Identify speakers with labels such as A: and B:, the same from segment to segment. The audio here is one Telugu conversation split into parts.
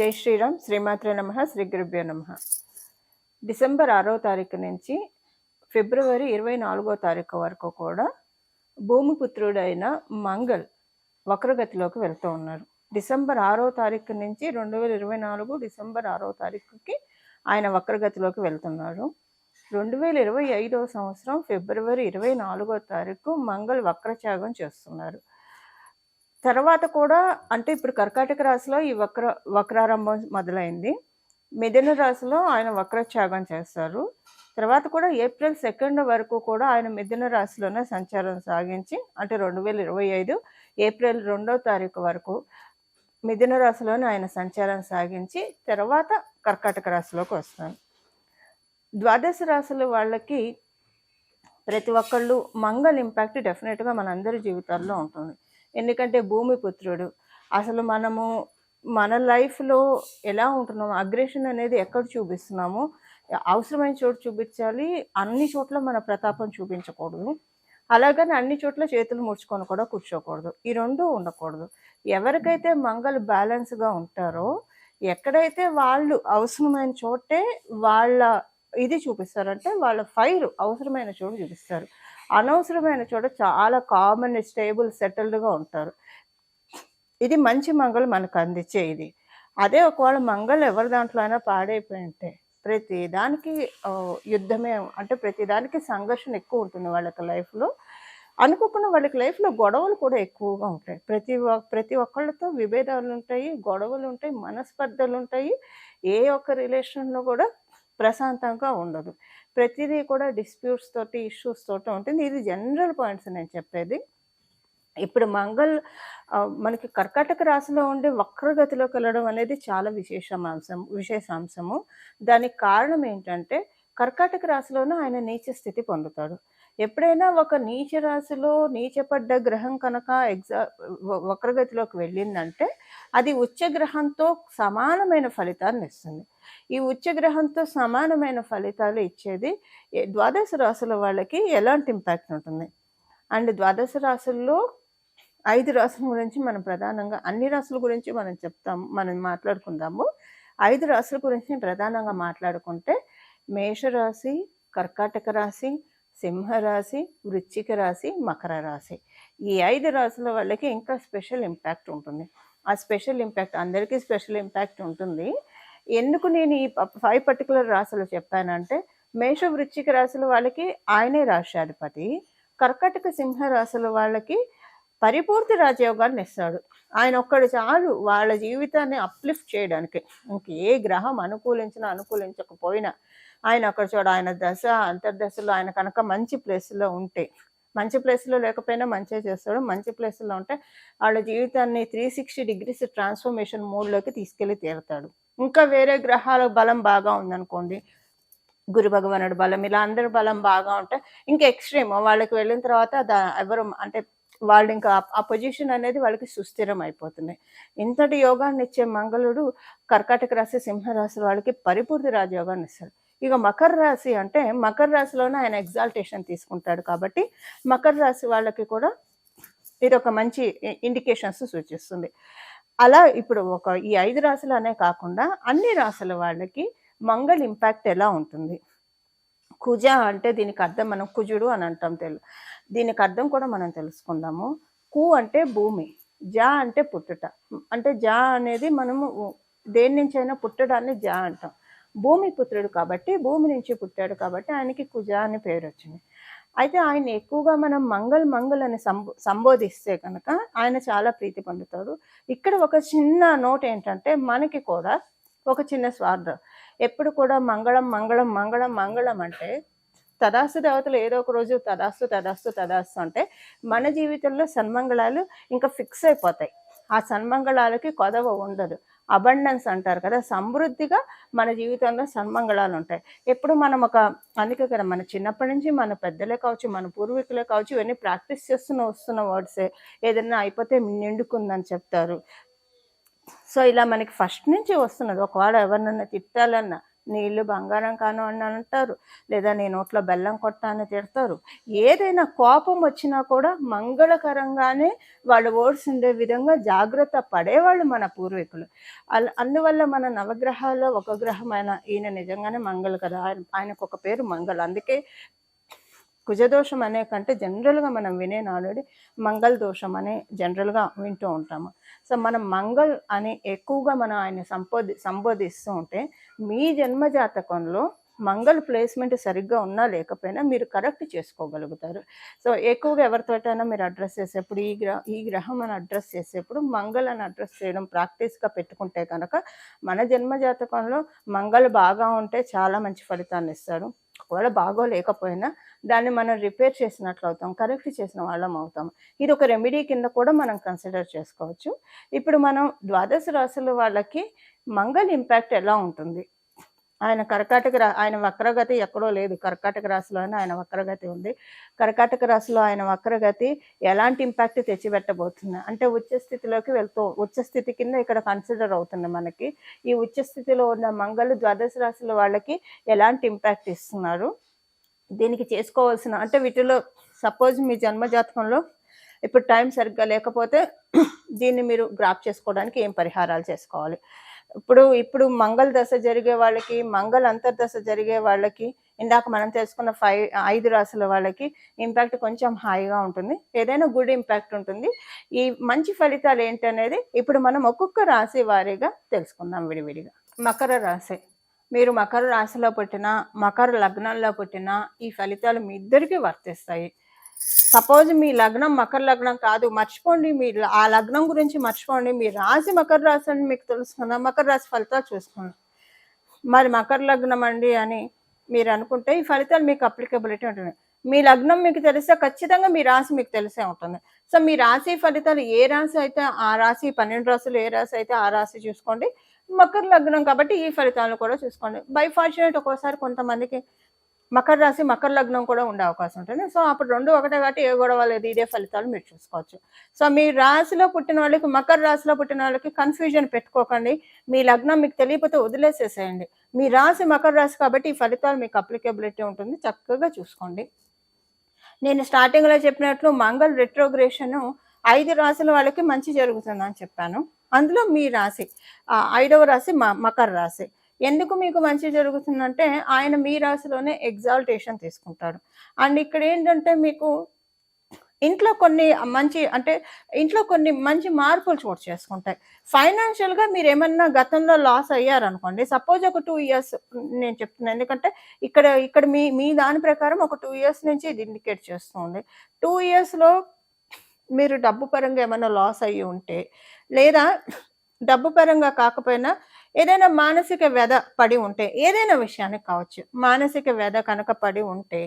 A: జై శ్రీరామ్. శ్రీమాత్రే నమః. శ్రీ గురుభ్యో నమః. డిసెంబర్ 6వ తారీఖు నుంచి ఫిబ్రవరి 24వ తారీఖు వరకు కూడా భూమిపుత్రుడైన మంగళ్ వక్రగతిలోకి వెళ్తూ ఉన్నారు. డిసెంబర్ 6వ తారీఖు నుంచి 2024 డిసెంబర్ 6వ తారీఖుకి ఆయన వక్రగతిలోకి వెళ్తున్నారు. 2025వ సంవత్సరం ఫిబ్రవరి 24వ తారీఖు మంగళ్ వక్రత్యాగం చేస్తున్నారు. తర్వాత కూడా అంటే ఇప్పుడు కర్కాటక రాశిలో ఈ వక్రారంభం మొదలైంది. మిథున రాశిలో ఆయన వక్రత్యాగం చేస్తారు. తర్వాత కూడా ఏప్రిల్ 2 వరకు కూడా ఆయన మిథున రాశిలోనే సంచారం సాగించి అంటే 2025 ఏప్రిల్ 2వ తారీఖు వరకు మిథున రాశిలోనే ఆయన సంచారం సాగించి తర్వాత కర్కాటక రాశిలోకి వస్తారు. ద్వాదశ రాశుల వాళ్ళకి ప్రతి ఒక్కళ్ళు మంగళ ఇంపాక్ట్ డెఫినెట్గా మనందరి జీవితాల్లో ఉంటుంది. ఎందుకంటే భూమిపుత్రుడు అసలు మనము మన లైఫ్లో ఎలా ఉంటున్నాము, అగ్రెషన్ అనేది ఎక్కడ చూపిస్తున్నామో అవసరమైన చోటు చూపించాలి, అన్ని చోట్ల మన ప్రతాపం చూపించకూడదు. అలాగని అన్ని చోట్ల చేతులు ముడుచుకొని కూడా కూర్చోకూడదు. ఈ రెండు ఉండకూడదు. ఎవరికైతే మంగళ బ్యాలెన్స్గా ఉంటారో ఎక్కడైతే వాళ్ళు అవసరమైన చోటే వాళ్ళ ఇది చూపిస్తారంటే వాళ్ళ ఫైర్ అవసరమైన చోటు చూపిస్తారు. అనవసరమైన చోట చాలా కామన్ స్టేబుల్ సెటిల్డ్గా ఉంటారు. ఇది మంచి మంగళ మనకు అందించే ఇది. అదే ఒకవేళ మంగళ ఎవరి దాంట్లో అయినా పాడైపోయి ఉంటే ప్రతి దానికి యుద్ధమే అంటే ప్రతి దానికి సంఘర్షణ ఎక్కువ ఉంటుంది వాళ్ళకి లైఫ్లో. అనుకోకుండా వాళ్ళకి లైఫ్లో గొడవలు కూడా ఎక్కువగా ఉంటాయి. ప్రతి ఒక్కళ్ళతో విభేదాలు ఉంటాయి, గొడవలు ఉంటాయి, మనస్పర్ధలు ఉంటాయి. ఏ ఒక్క రిలేషన్లో కూడా ప్రశాంతంగా ఉండదు. ప్రతిదీ కూడా డిస్ప్యూట్స్ తోటి ఇష్యూస్ తోటి ఉంటుంది. ఇది జనరల్ పాయింట్స్ నేను చెప్పేది. ఇప్పుడు మంగళ్ మనకి కర్కాటక రాశిలో ఉండి వక్రగతిలోకి వెళ్ళడం అనేది చాలా విశేషాంశము. దానికి కారణం ఏంటంటే కర్కాటక రాశిలోనూ ఆయన నీచ స్థితి పొందుతాడు. ఎప్పుడైనా ఒక నీచ రాశిలో నీచపడ్డ గ్రహం కనుక వక్రగతిలోకి వెళ్ళిందంటే అది ఉచ్చగ్రహంతో సమానమైన ఫలితాన్ని ఇస్తుంది. ఈ ఉచ్చగ్రహంతో సమానమైన ఫలితాలు ఇచ్చేది ద్వాదశ రాశుల వాళ్ళకి ఎలాంటి ఇంపాక్ట్ ఉంటుంది. అండ్ ద్వాదశ రాశుల్లో 5 రాశుల గురించి మనం ప్రధానంగా అన్ని రాశుల గురించి మనం మాట్లాడుకుందాము. 5 రాశుల గురించి ప్రధానంగా మాట్లాడుకుంటే మేషరాశి, కర్కాటక రాశి, సింహరాశి, వృశ్చిక రాశి, మకర రాశి. ఈ 5 రాశుల వాళ్ళకి ఇంకా స్పెషల్ ఇంపాక్ట్ ఉంటుంది. ఆ స్పెషల్ ఇంపాక్ట్ అందరికీ స్పెషల్ ఇంపాక్ట్ ఉంటుంది. ఎందుకు నేను ఈ 5 పర్టికులర్ రాశులు చెప్పానంటే మేష వృశ్చిక రాశుల వాళ్ళకి ఆయనే రాష్ట్రాధిపతి. కర్కాటక సింహ రాశుల వాళ్ళకి పరిపూర్తి రాజయోగాన్ని ఇస్తాడు. ఆయన ఒక్కడు చాలు వాళ్ళ జీవితాన్ని అప్లిఫ్ట్ చేయడానికి. ఇంక ఏ గ్రహం అనుకూలించకపోయినా ఆయన అక్కడ ఆయన దశ అంతర్దశలో ఆయన కనుక మంచి ప్లేస్లో ఉంటే, మంచి ప్లేస్లో లేకపోయినా మంచిగా చేస్తాడు. మంచి ప్లేస్లో ఉంటే వాళ్ళ జీవితాన్ని 360 డిగ్రీస్ ట్రాన్స్ఫర్మేషన్ మోడ్లోకి తీసుకెళ్ళి తీరుతాడు. ఇంకా వేరే గ్రహాల బలం బాగా ఉందనుకోండి, గురు భగవానుడు బలం ఇలా అందరి బలం బాగా ఉంటే ఇంకా ఎక్స్ట్రీమ్ వాళ్ళకి వెళ్ళిన తర్వాత ఎవరు అంటే వాళ్ళు ఇంకా ఆ పొజిషన్ అనేది వాళ్ళకి సుస్థిరం అయిపోతుంది. ఇంతటి యోగాన్ని ఇచ్చే మంగళుడు కర్కాటక రాశి, సింహరాశి వాళ్ళకి పరిపూర్తి రాజయోగాన్ని ఇస్తాడు. ఇక మకర రాశి అంటే మకర రాశిలోనే ఆయన ఎగ్జాల్టేషన్ తీసుకుంటాడు కాబట్టి మకర రాశి వాళ్ళకి కూడా ఇది ఒక మంచి ఇండికేషన్స్ సూచిస్తుంది. అలా ఇప్పుడు ఈ 5 రాశులు అనే కాకుండా అన్ని రాశుల వాళ్ళకి మంగళ ఇంపాక్ట్ ఎలా ఉంటుంది. కుజ అంటే దీనికి అర్థం మనం కుజుడు అని అంటాం. దీనికి అర్థం కూడా మనం తెలుసుకుందాము. కు అంటే భూమి, జా అంటే పుట్టుట. అంటే జా అనేది మనము దేని నుంచి అయినా పుట్టడాన్ని జా అంటాం. భూమి పుత్రుడు కాబట్టి భూమి నుంచి పుట్టాడు కాబట్టి ఆయనకి కుజ అని పేరు వచ్చింది. అయితే ఆయన ఎక్కువగా మనం మంగళ్ అని సంబోధిస్తే కనుక ఆయన చాలా ప్రీతి పొందుతాడు. ఇక్కడ ఒక చిన్న నోట్ ఏంటంటే మనకి కూడా ఒక చిన్న స్వార్థం. ఎప్పుడు కూడా మంగళం అంటే తదాస్తు దేవతలు ఏదో ఒక రోజు తదాస్తు అంటే మన జీవితంలో సన్మంగళాలు ఇంకా ఫిక్స్ అయిపోతాయి. ఆ సన్మంగళాలకి కొదవ ఉండదు. అబండెన్స్ అంటారు కదా, సమృద్ధిగా మన జీవితంలో సన్మంగళాలు ఉంటాయి. ఎప్పుడు మనం అందుకే కదా మన చిన్నప్పటి నుంచి మన పెద్దలే కావచ్చు, మన పూర్వీకులే కావచ్చు, ఇవన్నీ ప్రాక్టీస్ వస్తున్న వర్డ్సే. ఏదైనా అయిపోతే నిండుకుందని చెప్తారు. సో ఇలా మనకి ఫస్ట్ నుంచి వస్తున్నది. ఒకవేళ ఎవరినన్నా తిట్టాలన్నా నీ ఇల్లు బంగారం కాను అని అంటారు, లేదా నీ నోట్లో బెల్లం కొట్ట అని తిడతారు. ఏదైనా కోపం వచ్చినా కూడా మంగళకరంగానే వాళ్ళ వర్డ్స్ ఉండే విధంగా జాగ్రత్త పడేవాళ్ళు మన పూర్వీకులు. అందువల్ల మన నవగ్రహాల్లో ఒక గ్రహమైన ఈయన నిజంగానే మంగళ కదా, ఆయనకు ఒక పేరు మంగళ. అందుకే కుజదోషం అనే కంటే జనరల్గా మనం వినే నానుడి మంగళ దోషం అనే జనరల్గా వింటూ ఉంటాము. సో మనం మంగళ్ అని ఎక్కువగా మనం ఆయన సంబోధిస్తూ ఉంటే, మీ జన్మ జాతకంలో మంగళ ప్లేస్మెంట్ సరిగ్గా ఉన్నా లేకపోయినా మీరు కరెక్ట్ చేసుకోగలుగుతారు. సో ఎక్కువగా ఎవరితోటైనా మీరు అడ్రస్ చేసేప్పుడు ఈ గ్రహం అని అడ్రస్ చేసేప్పుడు మంగళ అని అడ్రస్ చేయడం ప్రాక్టీస్గా పెట్టుకుంటే కనుక మన జన్మ జాతకంలో మంగళ బాగా ఉంటే చాలా మంచి ఫలితాన్ని ఇస్తాడు. ఒకవేళ బాగోలేకపోయినా దాన్ని మనం రిపేర్ చేసినట్లు అవుతాం, కరెక్ట్ చేసిన వాళ్ళం అవుతాం. ఇది ఒక రెమెడీ కింద కూడా మనం కన్సిడర్ చేసుకోవచ్చు. ఇప్పుడు మనం ద్వాదశ రాశుల వాళ్ళకి మంగళ ఇంపాక్ట్ ఎలా ఉంటుంది? ఆయన ఆయన వక్రగతి ఎక్కడో లేదు, కర్కాటక రాశిలోనే ఆయన వక్రగతి ఉంది. కర్కాటక రాశిలో ఆయన వక్రగతి ఎలాంటి ఇంపాక్ట్ తెచ్చిపెట్టబోతుంది అంటే ఉచ్చస్థితిలోకి ఉచ్చస్థితి కింద ఇక్కడ కన్సిడర్ అవుతుంది మనకి. ఈ ఉచ్చస్థితిలో ఉన్న మంగళ ద్వాదశ రాశుల వాళ్ళకి ఎలాంటి ఇంపాక్ట్ ఇస్తున్నారు, దీనికి చేసుకోవాల్సిన అంటే వీటిలో సపోజ్ మీ జన్మ జాతకంలో ఇప్పుడు టైం సరిగ్గా లేకపోతే దీన్ని మీరు గ్రాప్ చేసుకోవడానికి ఏం పరిహారాలు చేసుకోవాలి? ఇప్పుడు మంగళ దశ జరిగే వాళ్ళకి, మంగళ అంతర్దశ జరిగే వాళ్ళకి, ఇందాక మనం తెలుసుకున్న 5 రాశుల వాళ్ళకి ఇంపాక్ట్ కొంచెం హాయిగా ఉంటుంది, ఏదైనా గుడ్ ఇంపాక్ట్ ఉంటుంది. ఈ మంచి ఫలితాలు ఏంటనేది ఇప్పుడు మనం ఒక్కొక్క రాశి వారీగా తెలుసుకుందాం విడివిడిగా. మకర రాశి, మీరు మకర రాశిలో పుట్టినా, మకర లగ్నంలో పుట్టినా ఈ ఫలితాలు మీ ఇద్దరికీ వర్తిస్తాయి. సపోజ్ మీ లగ్నం మకర లగ్నం కాదు, మర్చిపోండి, మీ ఆ లగ్నం గురించి మర్చిపోండి, మీ రాశి మకర రాశి అని మీకు తెలుసుకుందా, మకర రాశి ఫలితాలు చూసుకోండి. మరి మకర లగ్నం అండి అని మీరు అనుకుంటే ఈ ఫలితాలు మీకు అప్లికబిలిటీ ఉంటుంది. మీ లగ్నం మీకు తెలిస్తే ఖచ్చితంగా మీ రాశి మీకు తెలిసే ఉంటుంది. సో మీ రాశి ఫలితాలు ఏ రాశి అయితే ఆ రాశి, 12 రాశులు ఏ రాశి అయితే ఆ రాశి చూసుకోండి. మకర లగ్నం కాబట్టి ఈ ఫలితాలను కూడా చూసుకోండి. బై ఫార్చునేట్ ఒక్కోసారి కొంతమందికి మకర రాశి మకర లగ్నం కూడా ఉండే అవకాశం ఉంటుంది. సో అప్పుడు 2 ఒకటే కాబట్టి ఏ గొడవ లేదు, ఇదే ఫలితాలు మీరు చూసుకోవచ్చు. సో మీ రాశిలో పుట్టిన వాళ్ళకి, మకర రాశిలో పుట్టిన వాళ్ళకి కన్ఫ్యూజన్ పెట్టుకోకండి. మీ లగ్నం మీకు తెలియకపోతే వదిలేసేసేయండి. మీ రాశి మకర రాశి కాబట్టి ఈ ఫలితాలు మీకు అప్లికబిలిటీ ఉంటుంది, చక్కగా చూసుకోండి. నేను స్టార్టింగ్లో చెప్పినట్లు మంగళ రెట్రోగ్రేషన్ 5 రాశుల వాళ్ళకి మంచి జరుగుతుందని చెప్పాను. అందులో మీ రాశి 5వ రాశి మకర రాశి. ఎందుకు మీకు మంచి జరుగుతుందంటే ఆయన మీ రాశిలోనే ఎగ్జాల్టేషన్ తీసుకుంటాడు. అండ్ ఇక్కడ ఏంటంటే మీకు ఇంట్లో కొన్ని మంచి మార్పులు చోటు చేసుకుంటాయి. ఫైనాన్షియల్గా మీరు ఏమన్నా గతంలో లాస్ అయ్యారనుకోండి, సపోజ్ ఒక 2 ఇయర్స్ నేను చెప్తున్నాను, ఎందుకంటే ఇక్కడ మీ దాని ప్రకారం ఒక 2 ఇయర్స్ నుంచి ఇది ఇండికేట్ చేస్తుంది. 2 ఇయర్స్లో మీరు డబ్బు పరంగా ఏమైనా లాస్ అయ్యి ఉంటే, లేదా డబ్బు పరంగా కాకపోయినా ఏదైనా మానసిక వ్యధ పడి ఉంటే, ఏదైనా విషయానికి కావచ్చు, మానసిక వ్యధ కనుక పడి ఉంటే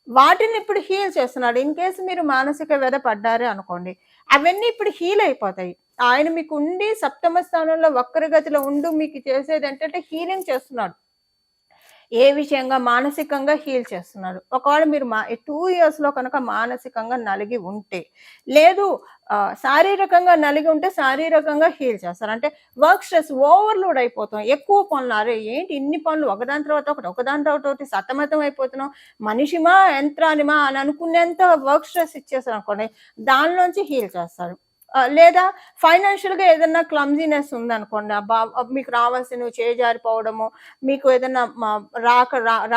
A: వాటిని ఇప్పుడు హీల్ చేస్తున్నాడు. ఇన్ కేసు మీరు మానసిక వ్యధ పడ్డారే అనుకోండి, అవన్నీ ఇప్పుడు హీల్ అయిపోతాయి. ఆయన మీకు ఉండి సప్తమ స్థానంలో వక్రగతిలో ఉండు మీకు చేసేది ఏంటంటే హీలింగ్ చేస్తున్నాడు. ఏ విషయంగా? మానసికంగా హీల్ చేస్తున్నాడు. ఒకవేళ మీరు 2 ఇయర్స్లో కనుక మానసికంగా నలిగి ఉంటే, లేదు శారీరకంగా నలిగి ఉంటే శారీరకంగా హీల్ చేస్తారు. అంటే వర్క్ స్ట్రెస్ ఓవర్లోడ్ అయిపోతాం, ఎక్కువ పనులు, అరే ఏంటి ఇన్ని పనులు ఒకదాని తర్వాత ఒకటి సతమతం అయిపోతున్నాం, మనిషిమా యంత్రానిమా అని అనుకునేంత వర్క్ స్ట్రెస్ ఇచ్చేసారు అనుకోండి, దానిలోంచి హీల్ చేస్తారు. లేదా ఫైనాన్షియల్గా ఏదైనా క్లమ్జీనెస్ ఉందనుకోండి, మీకు రావాల్సినవి చేజారిపోవడము, మీకు ఏదైనా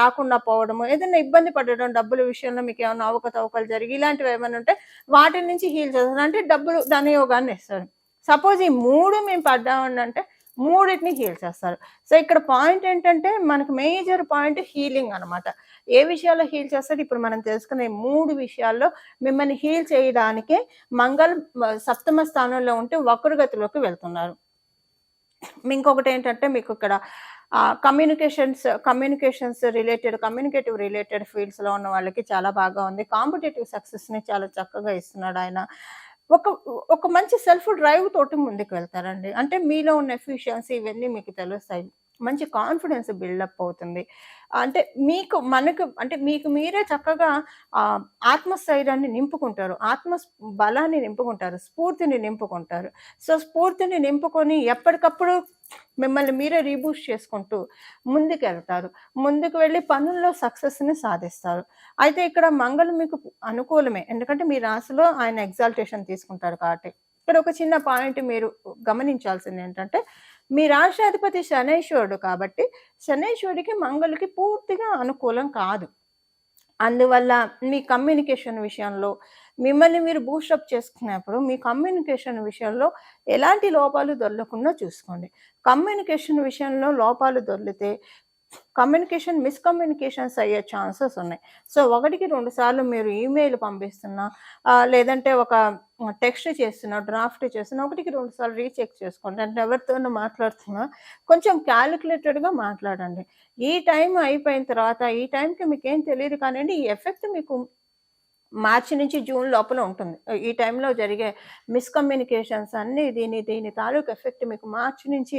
A: రాకుండా పోవడము, ఏదైనా ఇబ్బంది పడడం, డబ్బుల విషయంలో మీకు ఏమైనా అవకతవకలు జరిగి ఇలాంటివి ఏమైనా ఉంటే వాటి నుంచి హీల్ చేస్తారు. అంటే డబ్బులు ధనయోగాన్ని ఇస్తారు. సపోజ్ ఈ 3 మేము పడ్డామంటే 3టిని హీల్ చేస్తారు. సో ఇక్కడ పాయింట్ ఏంటంటే మనకు మేజర్ పాయింట్ హీలింగ్ అనమాట. ఏ విషయాల్లో హీల్ చేస్తాడు? ఇప్పుడు మనం తెలుసుకునే 3 విషయాల్లో మిమ్మల్ని హీల్ చేయడానికే మంగళ సప్తమ స్థానంలో ఉంటే వక్రగతిలోకి వెళ్తున్నారు. ఇంకొకటి ఏంటంటే మీకు ఇక్కడ కమ్యూనికేషన్స్ రిలేటెడ్, కమ్యూనికేటివ్ రిలేటెడ్ ఫీల్డ్స్లో ఉన్న వాళ్ళకి చాలా బాగా ఉంది. కాంపిటేటివ్ సక్సెస్ని చాలా చక్కగా ఇస్తున్నాడు ఆయన. ఒక మంచి సెల్ఫ్ డ్రైవ్ తోటి ముందుకు వెళ్తారండి. అంటే మీలో ఉన్న ఎఫిషియన్సీ ఇవన్నీ మీకు తెలుస్తాయి. మంచి కాన్ఫిడెన్స్ బిల్డప్ అవుతుంది. అంటే మీకు మీరే చక్కగా ఆత్మస్థైర్యాన్ని నింపుకుంటారు, బలాన్ని నింపుకుంటారు, స్ఫూర్తిని నింపుకుంటారు. సో స్ఫూర్తిని నింపుకొని ఎప్పటికప్పుడు మిమ్మల్ని మీరే రీబూస్ట్ చేసుకుంటూ ముందుకెళ్తారు. ముందుకు వెళ్ళి పనుల్లో సక్సెస్‌ని సాధిస్తారు. అయితే ఇక్కడ మంగళం మీకు అనుకూలమే. ఎందుకంటే మీ రాశిలో ఆయన ఎగ్జాల్టేషన్ తీసుకుంటారు కాబట్టి. ఇక్కడ ఒక చిన్న పాయింట్ మీరు గమనించాల్సిందేంటంటే, మీ రాశ్యాధిపతి శనైశ్వరుడు కాబట్టి, శనైశ్వరుడికి మంగళుడికి పూర్తిగా అనుకూలం కాదు. అందువల్ల మీ కమ్యూనికేషన్ విషయంలో మిమ్మల్ని మీరు బూస్టప్ చేసుకున్నప్పుడు మీ కమ్యూనికేషన్ విషయంలో ఎలాంటి లోపాలు దొరలకుండా చూసుకోండి. కమ్యూనికేషన్ విషయంలో లోపాలు దొర్లితే మిస్‌కమ్యూనికేషన్స్ అయ్యే ఛాన్సెస్ ఉన్నాయి. సో, 1కి 2 సార్లు మీరు ఈమెయిల్ పంపిస్తున్నా, లేదంటే ఒక టెక్స్ట్ చేస్తున్నా, డ్రాఫ్ట్ చేస్తున్నా 1కి 2 సార్లు రీచెక్ చేసుకోండి. అంటే ఎవరితోనో మాట్లాడుతున్నా కొంచెం క్యాలిక్యులేటెడ్‌గా మాట్లాడండి. ఈ టైం అయిపోయిన తర్వాత ఈ టైంకి మీకేం తెలీదు కానియండి, ఈ ఎఫెక్ట్ మీకు మార్చి నుంచి జూన్ లోపల ఉంటుంది. ఈ టైంలో జరిగే మిస్‌కమ్యూనికేషన్స్ అన్నీ దీని తాలూకు ఎఫెక్ట్ మీకు మార్చి నుంచి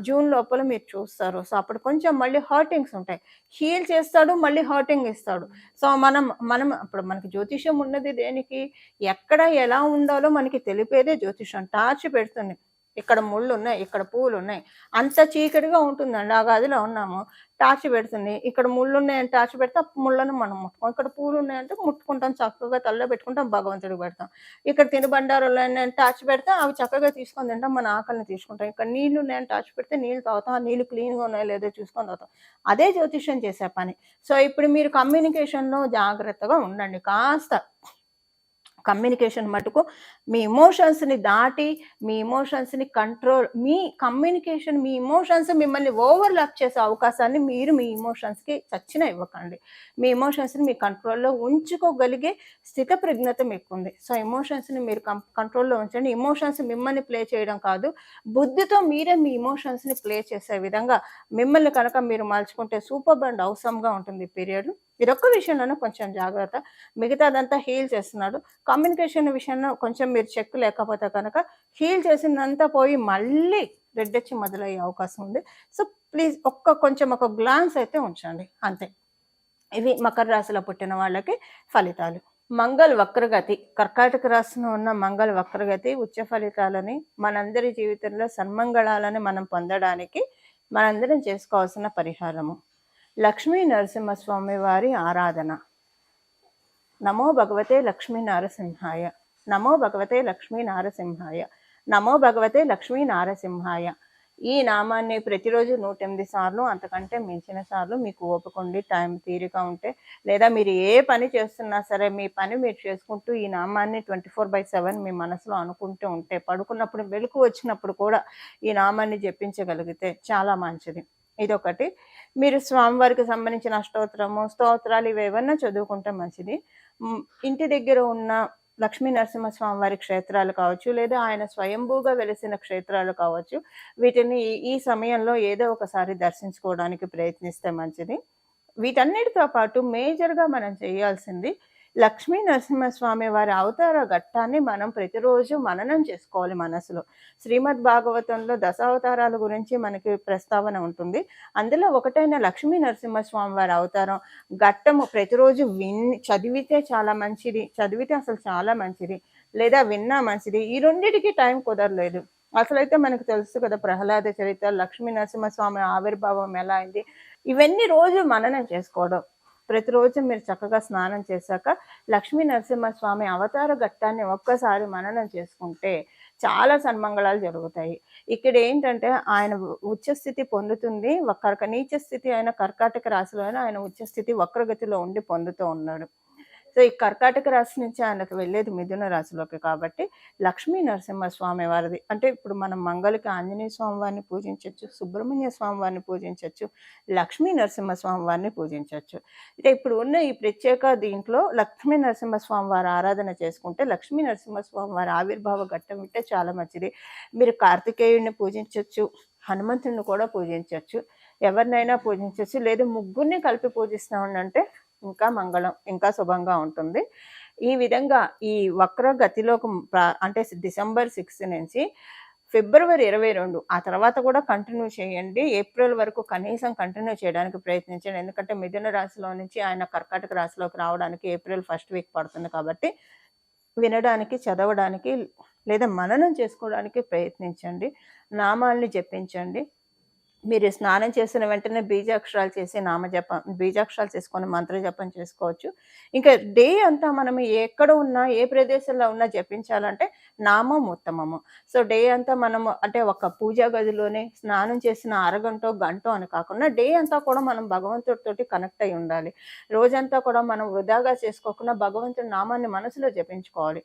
A: జూన్ లోపల మీరు చూస్తారు. సో, అప్పుడు కొంచెం మళ్ళీ హర్టింగ్స్ ఉంటాయి. హీల్ చేస్తాడు, మళ్ళీ హర్టింగ్ ఇస్తాడు. సో, మనం అప్పుడు మనకి జ్యోతిష్యం ఉన్నది దేనికి? ఎక్కడ ఎలా ఉండాలో మనకి తెలిపేదే జ్యోతిష్యం. టార్చ్ పెడుతుంది. ఇక్కడ ముళ్ళున్నాయి, ఇక్కడ పువ్వులున్నాయి. అంత చీకటిగా ఉంటుందండి. ఆ గదిలో ఉన్నాము. టార్చ్ పెడుతుంది. ఇక్కడ ముళ్ళున్నాయని టార్చ్ పెడితే ఆ ముళ్ళను మనం ముట్టుకోం. ఇక్కడ పూలున్నాయంటే ముట్టుకుంటాం, చక్కగా తలలో పెట్టుకుంటాం, భగవంతుడికి పెడతాం. ఇక్కడ తినుబండారాలున్నాయని టార్చ్ పెడితే అవి చక్కగా తీసుకొని తింటాం, మన ఆకలిని తీసుకుంటాం. ఇక్కడ నీళ్లున్నాయని టార్చ్ పెడితే నీళ్ళు తాగుతాం. ఆ నీళ్ళు క్లీన్‌గా ఉన్నాయో లేదో చూసుకొని తాగుతాం. అదే జ్యోతిష్యం చేసే పని. సో, ఇప్పుడు మీరు కమ్యూనికేషన్‌లో జాగ్రత్తగా ఉండండి. కాస్త కమ్యూనికేషన్ మటుకు మీ ఎమోషన్స్‌ని దాటి, మీ ఎమోషన్స్‌ని కంట్రోల్ మీ కమ్యూనికేషన్ మీ ఎమోషన్స్ మిమ్మల్ని ఓవర్‌లాప్ చేసే అవకాశాన్ని మీరు మీ ఎమోషన్స్‌కి చచ్చినా ఇవ్వకండి. మీ ఎమోషన్స్‌ని మీ కంట్రోల్‌లో ఉంచుకోగలిగే స్థితప్రజ్ఞత మీకుంది. సో, ఎమోషన్స్‌ని మీరు కంట్రోల్‌లో ఉంచండి. ఎమోషన్స్ మిమ్మల్ని ప్లే చేయడం కాదు, బుద్ధితో మీరే మీ ఎమోషన్స్‌ని ప్లే చేసే విధంగా మిమ్మల్ని కనుక మీరు మలుచుకుంటే సూపర్బ్ అండ్ ఔసమ్‌గా ఉంటుంది ఈ పీరియడ్. ఇదొక్క విషయంలోనే కొంచెం జాగ్రత్త. మిగతాదంతా హీల్ చేస్తున్నాడు. కమ్యూనికేషన్ విషయంలో కొంచెం మీరు చెక్ లేకపోతే కనుక హీల్ చేసిందంతా పోయి మళ్ళీ రెడ్డొచ్చి మొదలయ్యే అవకాశం ఉంది. సో, ప్లీజ్ కొంచెం ఒక గ్లాన్స్ అయితే ఉంచండి అంతే. ఇవి మకర రాశిలో పుట్టిన వాళ్ళకి ఫలితాలు. మంగళ్ వక్రగతి, కర్కాటక రాశిలో ఉన్న మంగళ్ వక్రగతి ఉచ్చ ఫలితాలని, మనందరి జీవితంలో సన్మంగళాలని మనం పొందడానికి మనందరం చేసుకోవాల్సిన పరిహారము. లక్ష్మీ నరసింహస్వామి వారి ఆరాధన. నమో భగవతే లక్ష్మీ నారసింహాయ, నమో భగవతే లక్ష్మీ నారసింహాయ, నమో భగవతే లక్ష్మీ నారసింహాయ. ఈ నామాన్ని ప్రతిరోజు 108 సార్లు అంతకంటే మించిన సార్లు మీకు ఓపికండి, టైం తీరిక ఉంటే, లేదా మీరు ఏ పని చేస్తున్నా సరే మీ పని మీరు చేసుకుంటూ ఈ నామాన్ని 24/7 మీ మనసులో అనుకుంటూ ఉంటే, పడుకున్నప్పుడు మెలకు వచ్చినప్పుడు కూడా ఈ నామాన్ని జపించగలిగితే చాలా మంచిది. ఇదొకటి. మీరు స్వామివారికి సంబంధించిన అష్టోత్తరము, స్తోత్రాలు ఇవేవన్నా చదువుకుంటే మంచిది. ఇంటి దగ్గర ఉన్న లక్ష్మీ నరసింహస్వామి వారి క్షేత్రాలు కావచ్చు, లేదా ఆయన స్వయంభూగా వెలిసిన క్షేత్రాలు కావచ్చు, వీటిని ఈ సమయంలో ఏదో ఒకసారి దర్శించుకోవడానికి ప్రయత్నిస్తే మంచిది. వీటన్నిటితో పాటు మేజర్‌గా మనం చేయాల్సింది లక్ష్మీ నరసింహస్వామి వారి అవతార ఘట్టాన్ని మనం ప్రతిరోజు మననం చేసుకోవాలి మనసులో. శ్రీమద్ భాగవతంలో దశావతారాల గురించి మనకి ప్రస్తావన ఉంటుంది. అందులో ఒకటైన లక్ష్మీ నరసింహస్వామి వారి అవతారం ఘట్టము ప్రతిరోజు చదివితే చాలా మంచిది. చదివితే అసలు చాలా మంచిది. లేదా విన్నా మంచిది. ఈ రెండిటికి టైం కుదరలేదు. అసలైతే మనకు తెలుసు కదా, ప్రహ్లాద చరిత్ర, లక్ష్మీ నరసింహస్వామి ఆవిర్భావం ఎలా అయింది, ఇవన్నీ రోజు మననం చేసుకోవడం. ప్రతిరోజు మీరు చక్కగా స్నానం చేశాక లక్ష్మీ నరసింహస్వామి అవతార ఘట్టాన్ని ఒక్కసారి మననం చేసుకుంటే చాలా సన్మంగళాలు జరుగుతాయి. ఇక్కడ ఏంటంటే ఆయన ఉచ్చస్థితి పొందుతుంది. నీచ స్థితి అయిన కర్కాటక రాశిలో ఆయన ఉచ్చస్థితి వక్రగతిలో ఉండి పొందుతూ ఉన్నాడు. సో, ఈ కర్కాటక రాశి నుంచి ఆయనకు వెళ్ళేది మిథున రాశిలోకి కాబట్టి లక్ష్మీ నరసింహస్వామి వారిది అంటే ఇప్పుడు మనం మంగళకి ఆంజనేయ స్వామి వారిని పూజించవచ్చు, సుబ్రహ్మణ్య స్వామి వారిని పూజించవచ్చు, లక్ష్మీ నరసింహస్వామి వారిని పూజించవచ్చు. అంటే ఇప్పుడు ఉన్న ఈ ప్రత్యేక దీంట్లో లక్ష్మీ నరసింహస్వామి వారి ఆరాధన చేసుకుంటే లక్ష్మీ నరసింహస్వామి వారి ఆవిర్భావ ఘట్టం ఉంటే చాలా మంచిది. మీరు కార్తికేయుడిని పూజించవచ్చు, హనుమంతుడిని కూడా పూజించవచ్చు, ఎవరినైనా పూజించవచ్చు, లేదా ముగ్గురిని కలిపి పూజిస్తామంటే ఇంకా మంగళం, ఇంకా శుభంగా ఉంటుంది. ఈ విధంగా ఈ వక్ర గతిలోకి అంటే డిసెంబర్ 6 నుంచి ఫిబ్రవరి 22 ఆ తర్వాత కూడా కంటిన్యూ చేయండి. ఏప్రిల్ వరకు కనీసం కంటిన్యూ చేయడానికి ప్రయత్నించండి. ఎందుకంటే మిథున రాశిలో నుంచి ఆయన కర్కాటక రాశిలోకి రావడానికి ఏప్రిల్ 1st వీక్ పడుతుంది కాబట్టి వినడానికి, చదవడానికి లేదా మననం చేసుకోవడానికి ప్రయత్నించండి. నామాల్ని జపించండి. మీరు స్నానం చేసిన వెంటనే బీజాక్షరాలు చేసి బీజాక్షరాలు చేసుకొని మంత్ర జపం చేసుకోవచ్చు. ఇంకా డే అంతా మనం ఎక్కడ ఉన్నా, ఏ ప్రదేశంలో ఉన్నా జపించాలంటే నామం ఉత్తమము. సో, డే అంతా మనము అంటే ఒక పూజా గదిలోనే స్నానం చేసిన అరగంటో, గంటో అని కాకుండా డే అంతా కూడా మనం భగవంతుడితోటి కనెక్ట్ అయ్యి ఉండాలి. రోజంతా కూడా మనం వృధాగా చేసుకోకుండా భగవంతుడి నామాన్ని మనసులో జపించుకోవాలి.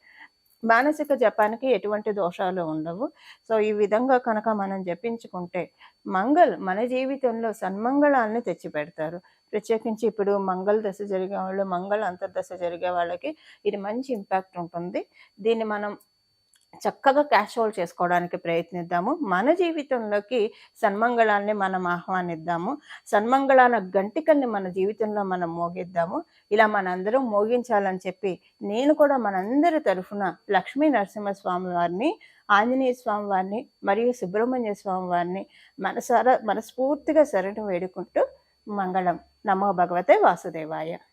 A: మానసిక జపానికి ఎటువంటి దోషాలు ఉండవు. సో, ఈ విధంగా కనుక మనం జపించుకుంటే మన జీవితంలో సన్మంగళాన్ని తెచ్చిపెడతారు. ప్రత్యేకించి ఇప్పుడు మంగళ దశ జరిగేవాళ్ళు, మంగళ అంతర్దశ జరిగే వాళ్ళకి ఇది మంచి ఇంపాక్ట్ ఉంటుంది. దీన్ని మనం చక్కగా క్యాష్ హోల్డ్ చేసుకోవడానికి ప్రయత్నిద్దాము. మన జీవితంలోకి సన్మంగళాన్ని మనం ఆహ్వానిద్దాము. సన్మంగళాన గంటికల్ని మన జీవితంలో మనం మోగిద్దాము. ఇలా మనందరం మోగించాలని చెప్పి నేను కూడా మనందరి తరఫున లక్ష్మీ నరసింహస్వామి వారిని, ఆంజనేయ స్వామి వారిని మరియు సుబ్రహ్మణ్య స్వామి వారిని మనస్ఫూర్తిగా శరణు వేడుకుంటూ మంగళం. నమో భగవతే వాసుదేవాయ.